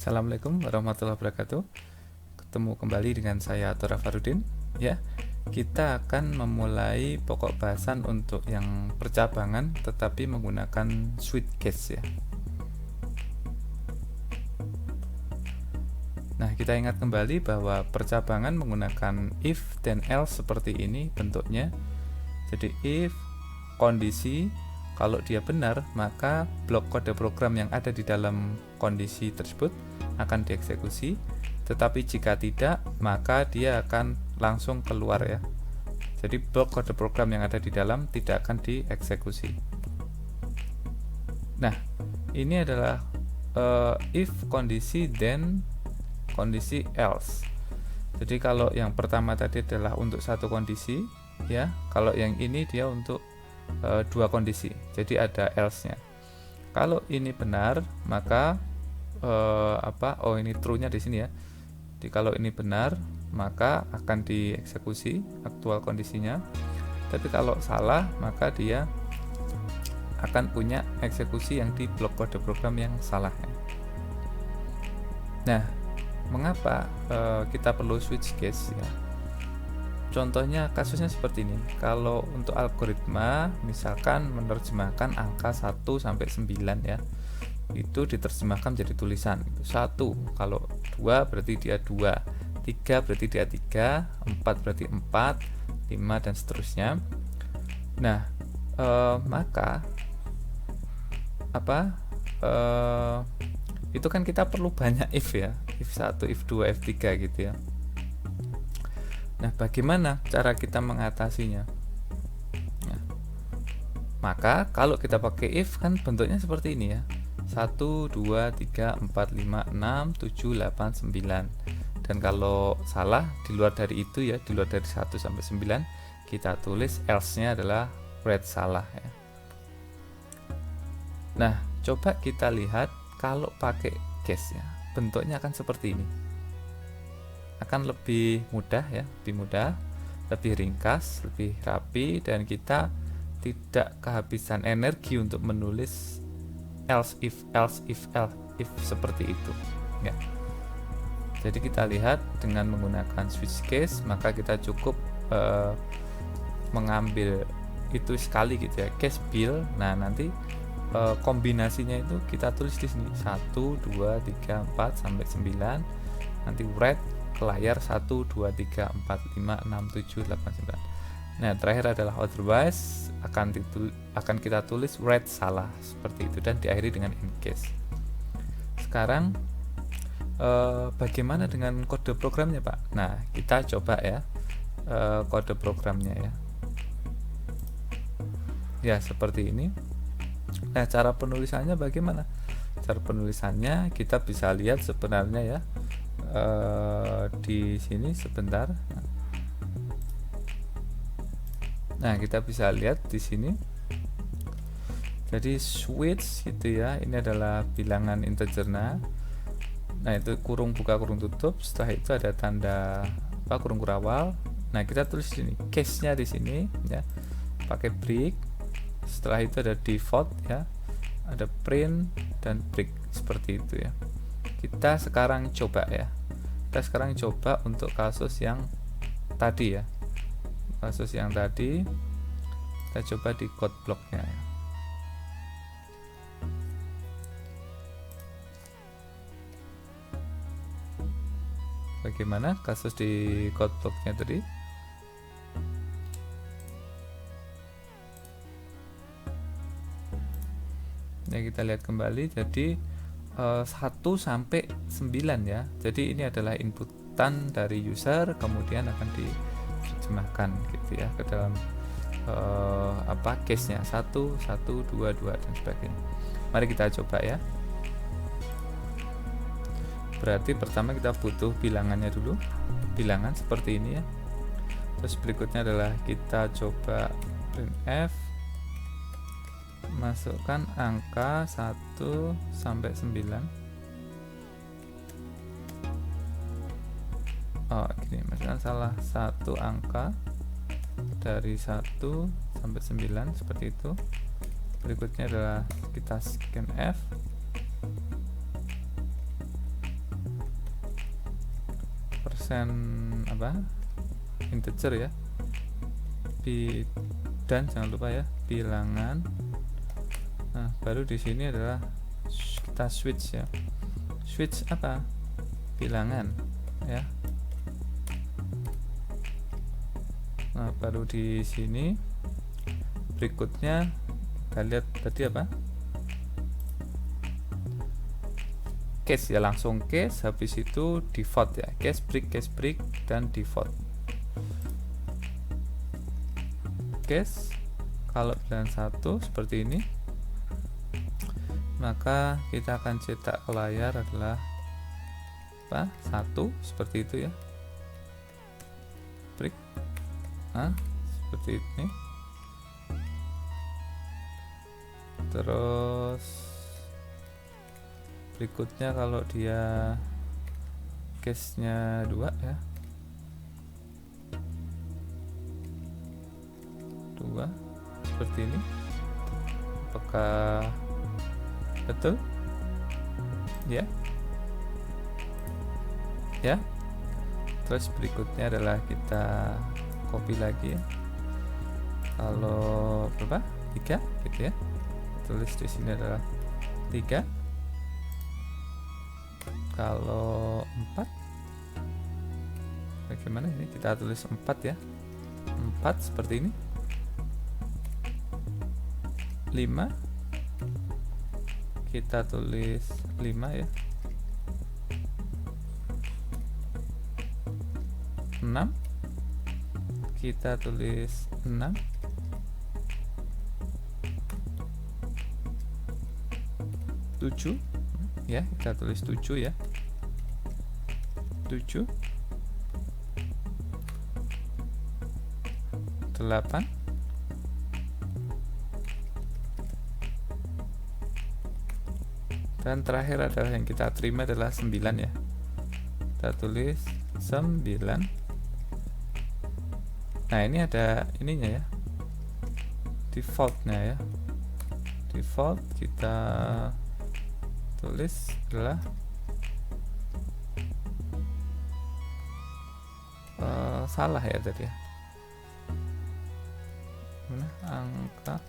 Assalamualaikum warahmatullahi wabarakatuh. Ketemu kembali dengan saya Tora Farudin. Ya, kita akan memulai pokok bahasan untuk yang percabangan, tetapi menggunakan switch case ya. Nah, kita ingat kembali bahwa percabangan menggunakan if dan else seperti ini bentuknya. Jadi if kondisi, kalau dia benar, maka blok kode program yang ada di dalam kondisi tersebut akan dieksekusi, tetapi jika tidak, maka dia akan langsung keluar ya. Jadi blok kode program yang ada di dalam tidak akan dieksekusi. Nah, ini adalah if kondisi then kondisi else. Jadi kalau yang pertama tadi adalah untuk satu kondisi ya, kalau yang ini dia untuk dua kondisi. Jadi ada else-nya. Kalau ini benar, maka ini true-nya di sini ya. Jadi kalau ini benar, maka akan dieksekusi aktual kondisinya. Tapi kalau salah, maka dia akan punya eksekusi yang di blok kode program yang salah. Nah, mengapa kita perlu switch case ya? Contohnya kasusnya seperti ini. Kalau untuk algoritma misalkan menerjemahkan angka 1 sampai 9 ya. Itu diterjemahkan menjadi tulisan. 1 kalau 2 berarti dia 2, 3 berarti dia 3, 4 berarti 4, 5 dan seterusnya. Nah, maka itu kan kita perlu banyak if ya. If 1, if 2, if 3 gitu ya. Nah, bagaimana cara kita mengatasinya? Nah, maka kalau kita pakai if kan bentuknya seperti ini ya. 1, 2, 3, 4, 5, 6, 7, 8, 9. Dan kalau salah di luar dari itu ya, di luar dari 1 sampai 9, kita tulis else-nya adalah red salah ya. Nah, coba kita lihat kalau pakai case ya. Bentuknya akan seperti ini. Akan lebih mudah ya, lebih ringkas, lebih rapi, dan kita tidak kehabisan energi untuk menulis else if seperti itu ya. Jadi kita lihat dengan menggunakan switch case, maka kita cukup mengambil itu sekali gitu ya, case bill. Nah, nanti kombinasinya itu kita tulis di sini 1, 2, 3, 4 sampai 9. Nanti write ke layar 1, 2, 3, 4, 5, 6, 7, 8, 9. Nah, terakhir adalah otherwise, akan kita tulis red salah seperti itu dan diakhiri dengan in case. Sekarang bagaimana dengan kode programnya, Pak? Nah, kita coba ya kode programnya ya. Ya, seperti ini. Nah, cara penulisannya bagaimana? Cara penulisannya kita bisa lihat sebenarnya ya. Di sini sebentar. Nah, kita bisa lihat di sini. Jadi switch gitu ya. Ini adalah bilangan integer. Nah, itu kurung buka kurung tutup. Setelah itu ada tanda kurung kurawal. Nah, kita tulis di sini case-nya di sini ya. Pakai break. Setelah itu ada default ya. Ada print dan break seperti itu ya. Kita sekarang coba ya. Kita sekarang coba untuk kasus yang tadi ya. Kasus yang tadi kita coba di code blocknya ya. Bagaimana kasus di code blocknya tadi? Ya, kita lihat kembali. Jadi 1 sampai 9 ya. Jadi ini adalah inputan dari user, kemudian akan diterjemahkan gitu ya ke dalam case-nya 1, 1, 2, 2 dan sebagainya. Mari kita coba ya. Berarti pertama kita butuh bilangannya dulu. Bilangan seperti ini ya. Terus berikutnya adalah kita coba printf, masukkan angka 1 sampai 9. Gini, misalkan salah satu angka dari 1 sampai 9 seperti itu. Berikutnya adalah kita scanf. persen apa integer ya, dan jangan lupa ya bilangan. Nah baru di sini adalah kita switch ya, switch apa, bilangan ya. Nah baru di sini berikutnya kita lihat tadi apa, case ya, langsung case, habis itu default ya, case break dan default. Case kalau bilangan 1 seperti ini, maka kita akan cetak ke layar adalah apa, 1 seperti itu ya, break. Nah seperti ini. Terus berikutnya kalau dia case nya 2 ya, 2 seperti ini, apakah betul ya? Ya. Terus berikutnya adalah kita copy lagi ya, kalau berapa, 3 gitu ya, tulis di sini adalah 3. Kalau 4 bagaimana ini, kita tulis 4 ya, 4 seperti ini. 5 kita tulis 5 ya. 6 kita tulis 6. 7 ya, kita tulis 7 ya, 7. 8. Dan terakhir adalah yang kita terima adalah 9 ya, kita tulis 9. Nah ini ada ininya ya, defaultnya ya, default kita tulis adalah salah ya tadi ya, mana angka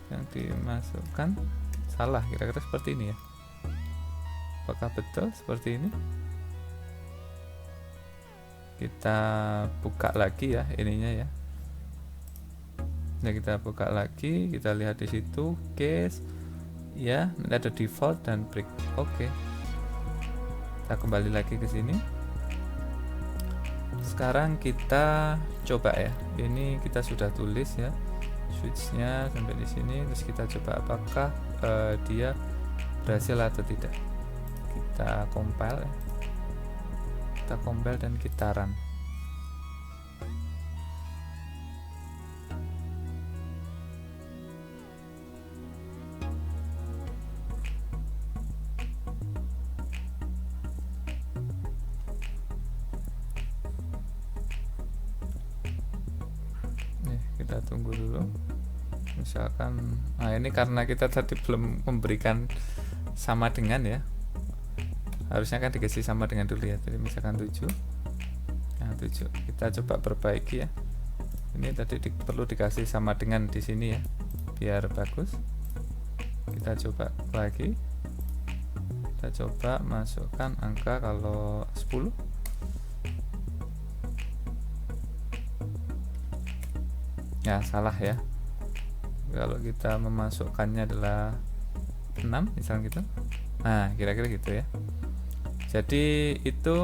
yang dimasukkan salah, kira-kira seperti ini ya. Apakah betul seperti ini? Kita buka lagi ya ininya ya. Nah kita buka lagi, kita lihat di situ case ya, nanti ada default dan break. Oke. Kita kembali lagi ke sini. Sekarang kita coba ya. Ini kita sudah tulis ya switchnya sampai di sini. Terus kita coba apakah dia berhasil atau tidak. Kita compile ya. Kita compile dan kita run. Kita tunggu dulu, misalkan nah ini karena kita tadi belum memberikan sama dengan ya, harusnya kan dikasih sama dengan dulu ya. Jadi misalkan 7, nah 7 kita coba perbaiki ya, ini tadi perlu dikasih sama dengan di sini ya biar bagus. Kita coba lagi, kita coba masukkan angka kalau 10. Ya salah ya, kalau kita memasukkannya adalah 6 misalnya gitu. Nah kira-kira gitu ya. Jadi itu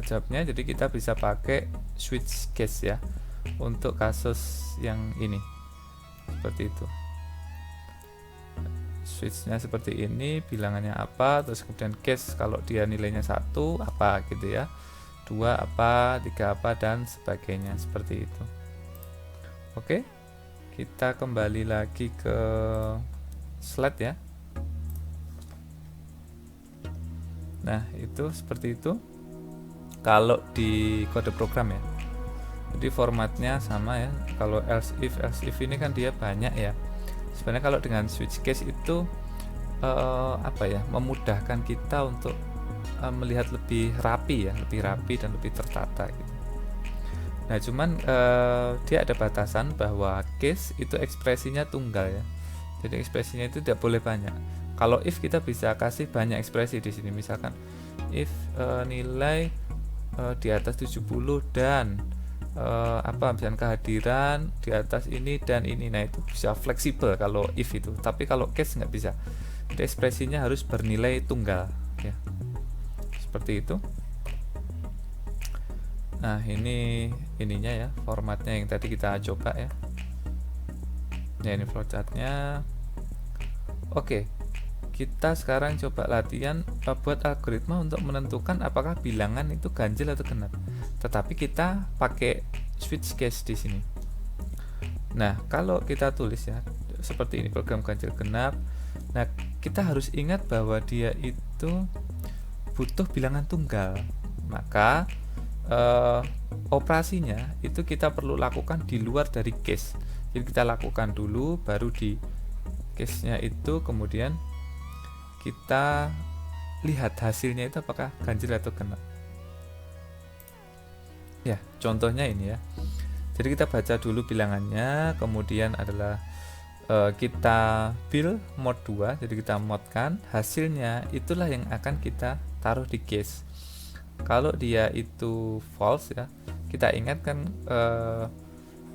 jawabnya. Jadi kita bisa pakai switch case ya untuk kasus yang ini, seperti itu. Switchnya seperti ini, bilangannya apa, terus kemudian case kalau dia nilainya 1 apa gitu ya, 2 apa, 3 apa dan sebagainya, seperti itu. Oke, kita kembali lagi ke slide ya. Nah itu seperti itu kalau di kode program ya. Jadi formatnya sama ya. Kalau else if ini kan dia banyak ya. Sebenarnya kalau dengan switch case itu apa ya, memudahkan kita untuk melihat lebih rapi ya, lebih rapi dan lebih tertata gitu. Nah cuman dia ada batasan bahwa case itu ekspresinya tunggal ya, jadi ekspresinya itu tidak boleh banyak. Kalau if kita bisa kasih banyak ekspresi di sini, misalkan if nilai di atas 70 dan misalkan kehadiran di atas ini dan ini, nah itu bisa fleksibel kalau if itu, tapi kalau case nggak bisa, jadi ekspresinya harus bernilai tunggal ya, seperti itu. Nah ini ininya ya, formatnya yang tadi kita coba ya. Ya ini flowchartnya. Oke, kita sekarang coba latihan buat algoritma untuk menentukan apakah bilangan itu ganjil atau genap. Tetapi kita pakai switch case di sini. Nah, kalau kita tulis ya seperti ini, program ganjil genap. Nah, kita harus ingat bahwa dia itu butuh bilangan tunggal. Maka operasinya itu kita perlu lakukan di luar dari case. Jadi kita lakukan dulu, baru di case-nya itu kemudian kita lihat hasilnya itu apakah ganjil atau genap. Ya, contohnya ini ya. Jadi kita baca dulu bilangannya, kemudian adalah kita build mode 2, jadi kita modkan, hasilnya itulah yang akan kita taruh di case. Kalau dia itu false ya, kita ingat kan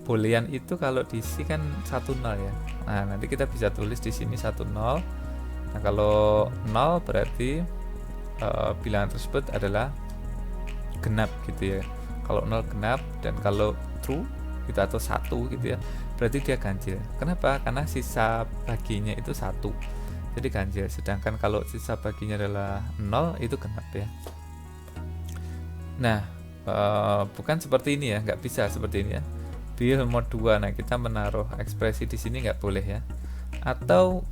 boolean itu kalau diisi kan 10 ya. Nah, nanti kita bisa tulis di sini 10. Nah, kalau 0 berarti bilangan tersebut adalah genap gitu ya. Kalau 0 genap, dan kalau true gitu atau 1 gitu ya, berarti dia ganjil. Kenapa? Karena sisa baginya itu 1, jadi ganjil. Sedangkan kalau sisa baginya adalah 0 itu genap ya. Nah, bukan seperti ini ya, nggak bisa seperti ini ya. Build mode 2, nah kita menaruh ekspresi di sini nggak boleh ya. Atau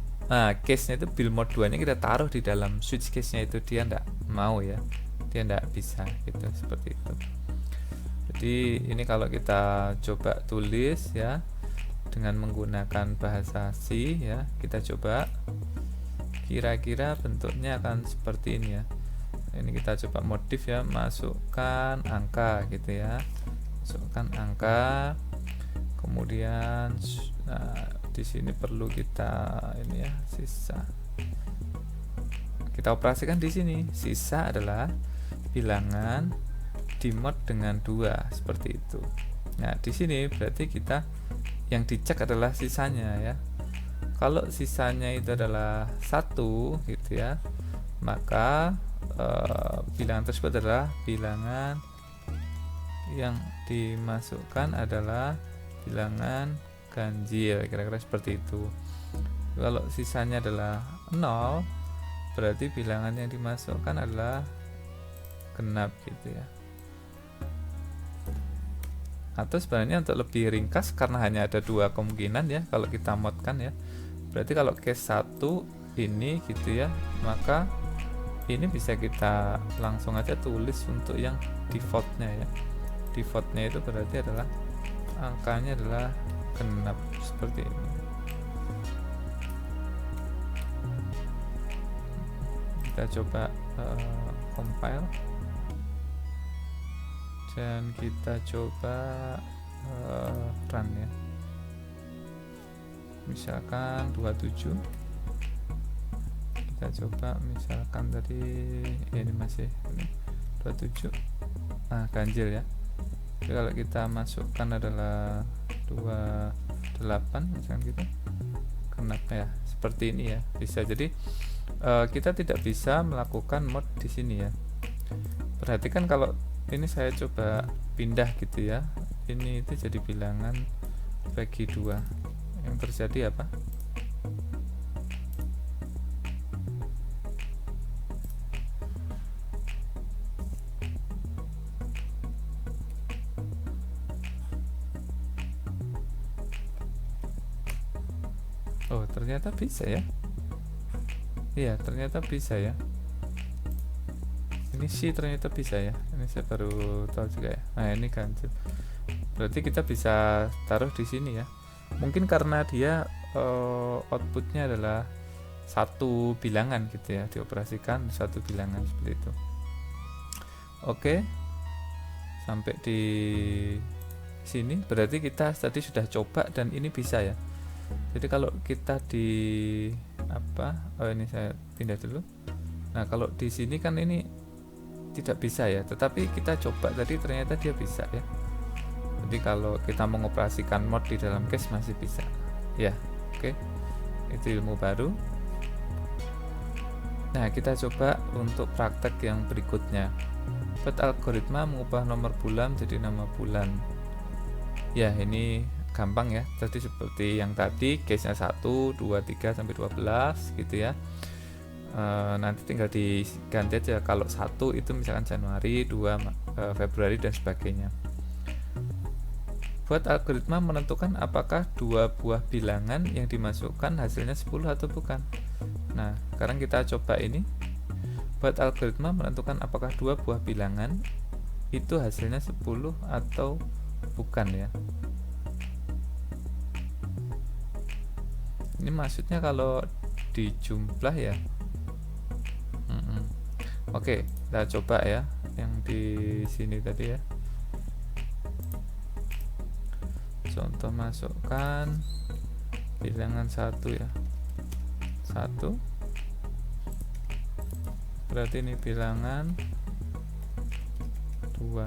case-nya itu build mode 2 nya kita taruh di dalam switch case-nya itu, dia nggak mau ya, dia nggak bisa gitu, seperti itu. Jadi ini kalau kita coba tulis ya dengan menggunakan bahasa C ya, kita coba kira-kira bentuknya akan seperti ini ya. Ini kita coba modif ya, masukkan angka gitu ya, masukkan angka, kemudian di sini perlu kita ini ya, sisa kita operasikan di sini. Sisa adalah bilangan di mod dengan 2 seperti itu. Nah di sini berarti kita yang dicek adalah sisanya ya. Kalau sisanya itu adalah 1 gitu ya, maka bilangan tersebut adalah bilangan yang dimasukkan adalah bilangan ganjil, kira-kira seperti itu. Kalau sisanya adalah 0, berarti bilangan yang dimasukkan adalah genap gitu ya. Atau sebenarnya untuk lebih ringkas, karena hanya ada 2 kemungkinan ya kalau kita modkan ya, berarti kalau case 1 ini gitu ya, maka ini bisa kita langsung aja tulis untuk yang defaultnya ya. Defaultnya itu berarti adalah angkanya adalah genap seperti ini. Kita coba compile dan kita coba run ya. Misalkan 27, kita coba misalkan tadi ini masih ini 27, ganjil ya. Jadi kalau kita masukkan adalah 28 misalkan gitu, kenapa ya seperti ini ya, bisa. Jadi kita tidak bisa melakukan mod di sini ya. Perhatikan kalau ini saya coba pindah gitu ya, ini itu jadi bilangan bagi 2, yang terjadi apa? Oh ternyata bisa ya. Iya ternyata bisa ya. Ini sih ternyata bisa ya, ini saya baru tahu juga ya. Nah ini ganjil, berarti kita bisa taruh di sini ya. Mungkin karena dia outputnya adalah satu bilangan gitu ya, dioperasikan satu bilangan seperti itu. Oke, sampai di sini berarti kita tadi sudah coba dan ini bisa ya. Jadi kalau kita di ini saya pindah dulu. Nah, kalau di sini kan ini tidak bisa ya, tetapi kita coba tadi ternyata dia bisa ya. Jadi kalau kita mengoperasikan mod di dalam case masih bisa ya. Oke, itu ilmu baru. Nah, kita coba untuk praktek yang berikutnya. Buat algoritma mengubah nomor bulan jadi nama bulan. Ya, ini gampang ya. Tadi seperti yang tadi, case-nya 1, 2, 3 sampai 12 gitu ya. Nanti tinggal diganti aja. Kalau 1 itu misalkan Januari, 2 Februari dan sebagainya. Buat algoritma menentukan apakah dua buah bilangan yang dimasukkan hasilnya 10 atau bukan. Nah, sekarang kita coba ini. Buat algoritma menentukan apakah dua buah bilangan itu hasilnya 10 atau bukan ya. Ini maksudnya kalau dijumlah ya. Oke, kita coba ya yang di sini tadi ya. Contoh masukkan bilangan 1 ya. 1 berarti ini bilangan 2.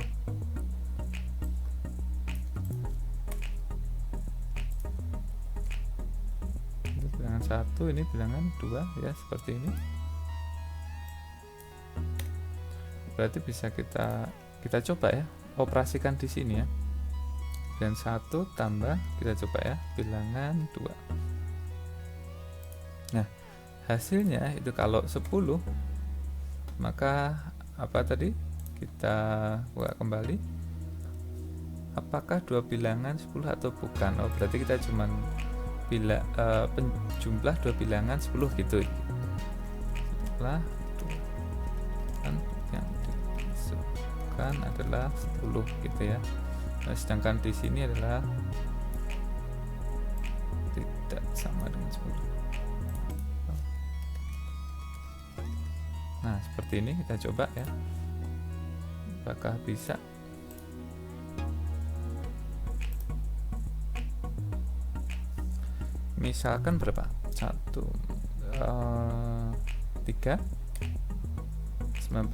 Ini bilangan 1, ini bilangan 2 ya, seperti ini. Berarti bisa kita coba ya, operasikan di sini ya. Dan 1 tambah, kita coba ya, bilangan 2. Nah, hasilnya itu kalau 10, maka apa tadi? Kita buka kembali. Apakah dua bilangan 10 atau bukan? Oh, berarti kita cuman penjumlah dua bilangan 10 gitu. Setelah yang dimasukkan adalah 10 gitu ya. Nah, sedangkan di sini adalah tidak sama dengan 10. Nah, seperti ini kita coba ya. Apakah bisa? Misalkan berapa? 1 3 19.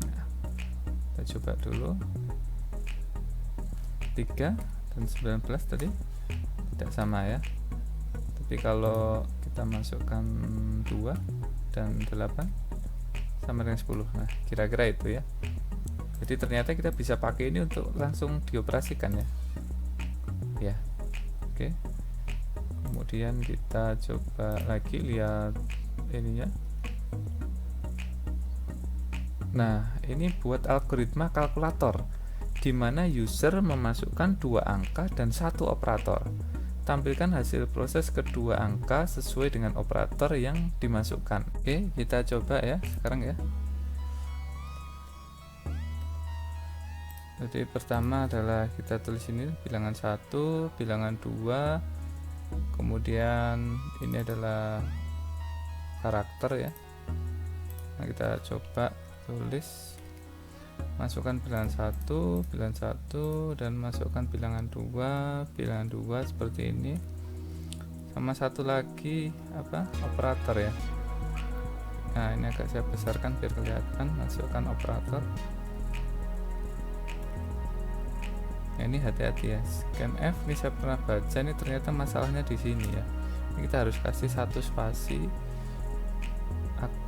Nah, kita coba dulu. 3 dan 19 tadi tidak sama ya, tapi kalau kita masukkan 2 dan 8 sama dengan 10. Nah, kira-kira itu ya. Jadi ternyata kita bisa pakai ini untuk langsung dioperasikan ya. Ya, oke. Kemudian kita coba lagi lihat ininya. Nah, ini buat algoritma kalkulator di mana user memasukkan 2 angka dan 1 operator. Tampilkan hasil proses kedua angka sesuai dengan operator yang dimasukkan. Oke, kita coba ya sekarang ya. Jadi pertama adalah kita tulis ini bilangan 1, bilangan 2, kemudian ini adalah karakter ya. Nah, kita coba tulis, masukkan bilangan 1 dan masukkan bilangan 2 seperti ini, sama satu lagi operator ya. Nah, ini agak saya besarkan biar kelihatan, masukkan operator. Nah, ini hati-hati ya, scanf ini saya pernah baca, ini ternyata masalahnya di sini ya. Ini kita harus kasih 1 spasi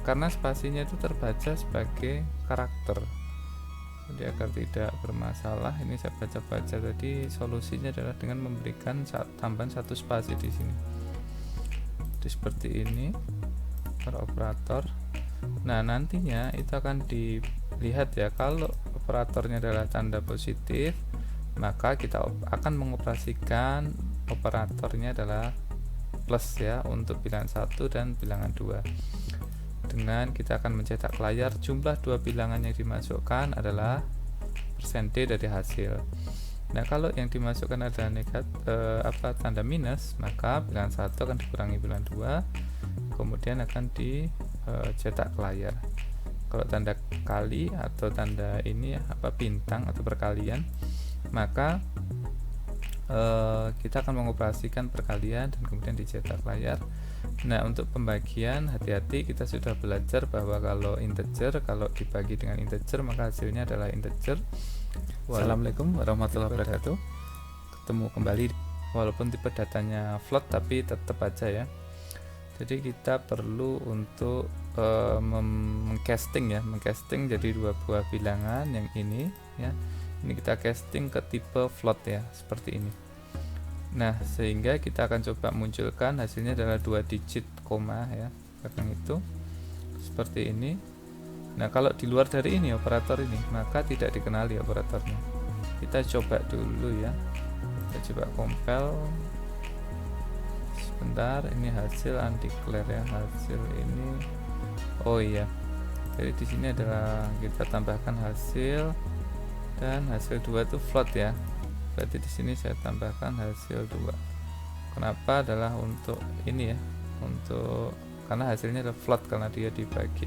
karena spasinya itu terbaca sebagai karakter. Jadi agar tidak bermasalah, ini saya baca-baca tadi, solusinya adalah dengan memberikan tambahan 1 spasi di sini. Jadi seperti ini per operator. Nah, nantinya itu akan dilihat ya, kalau operatornya adalah tanda positif, maka kita akan mengoperasikan operatornya adalah plus ya untuk bilangan 1 dan bilangan 2. Dengan kita akan mencetak layar jumlah 2 bilangan yang dimasukkan adalah %D dari hasil. Nah, kalau yang dimasukkan adalah tanda minus, maka bilangan 1 akan dikurangi bilangan 2 kemudian akan dicetak ke layar. Kalau tanda kali atau tanda ini ya, bintang atau perkalian, maka kita akan mengoperasikan perkalian dan kemudian dicetak layar. Nah, untuk pembagian hati-hati, kita sudah belajar bahwa kalau integer, kalau dibagi dengan integer maka hasilnya adalah integer. Assalamualaikum warahmatullahi wabarakatuh. Ketemu kembali, walaupun tipe datanya float tapi tetap aja ya. Jadi kita perlu untuk mengcasting jadi dua buah bilangan yang ini ya. Ini kita casting ke tipe float ya, seperti ini. Nah, sehingga kita akan coba munculkan hasilnya adalah 2 digit koma ya, karena itu seperti ini. Nah, kalau di luar dari ini operator ini, maka tidak dikenali operatornya. Kita coba dulu ya. Kita coba compile. Sebentar, ini hasil undeclared ya, hasil ini. Oh iya. Jadi di sini adalah kita tambahkan hasil, dan hasil 2 itu float ya. Berarti di sini saya tambahkan hasil 2. Kenapa? Adalah untuk ini ya, karena hasilnya adalah float karena dia dibagi.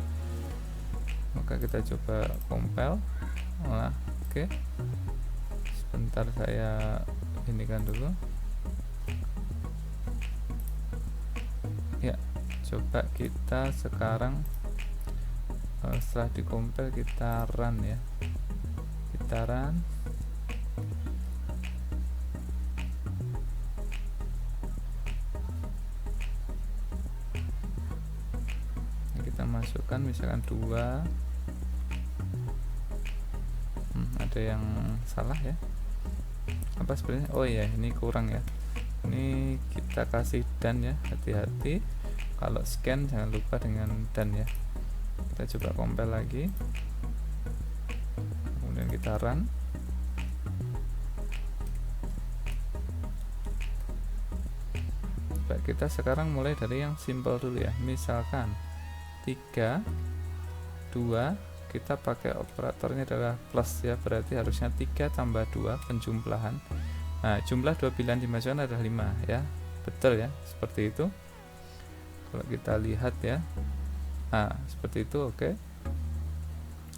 Maka kita coba compile. Nah, oke. Sebentar, saya inikan dulu. Ya, coba kita sekarang setelah dikompil kita run ya. Kita run. Kita masukkan misalkan 2. Ada yang salah ya, apa sebenarnya? Oh iya, ini kurang ya. Ini kita kasih dan ya, hati-hati kalau scan jangan lupa dengan dan ya. Kita coba compile lagi, kemudian kita run. Baik, kita sekarang mulai dari yang simple dulu ya. Misalkan 3, 2, kita pakai operatornya adalah plus ya, berarti harusnya 3 tambah 2 penjumlahan. Nah, jumlah 2 bilangan dimensional adalah 5 ya. Betul ya, seperti itu. Kalau kita lihat ya. Nah, seperti itu, oke.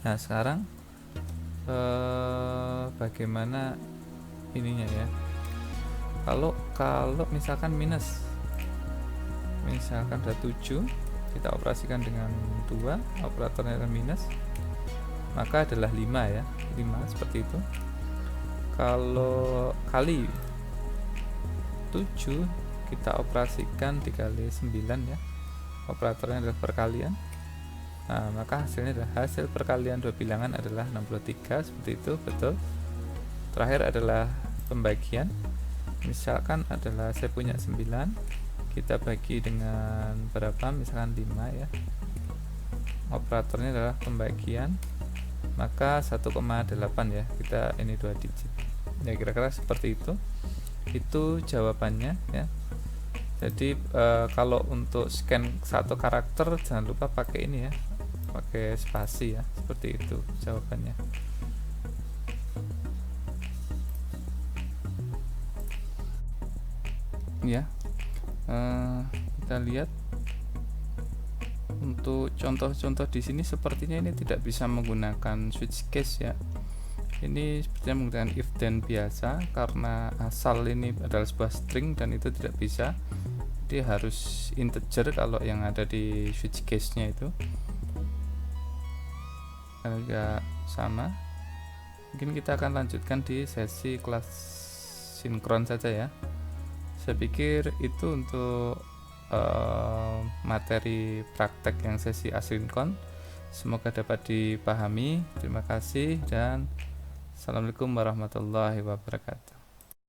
Nah, sekarang bagaimana ininya ya. Kalau misalkan minus. Misalkan ada 7, kita operasikan dengan 2, operatornya adalah minus, maka adalah 5 ya, 5 seperti itu. Kalau kali 7, kita operasikan dikali 9 ya, operatornya adalah perkalian. Nah, maka hasilnya adalah hasil perkalian 2 bilangan adalah 63, seperti itu, betul. Terakhir adalah pembagian. Misalkan adalah saya punya 9, kita bagi dengan berapa, misalkan 5 ya, operatornya adalah pembagian, maka 1,8 ya, kita ini 2 digit ya, kira-kira seperti itu jawabannya ya. Jadi kalau untuk scan satu karakter jangan lupa pakai ini ya, pakai spasi ya, seperti itu jawabannya ya. Kita lihat untuk contoh-contoh di sini, sepertinya ini tidak bisa menggunakan switch case ya. Ini sepertinya menggunakan if then biasa, karena asal ini adalah sebuah string dan itu tidak bisa. Dia harus integer kalau yang ada di switch case-nya itu. Agak sama. Mungkin kita akan lanjutkan di sesi kelas sinkron saja ya. Saya pikir itu untuk materi praktek yang sesi asinkron. Semoga dapat dipahami. Terima kasih dan assalamualaikum warahmatullahi wabarakatuh.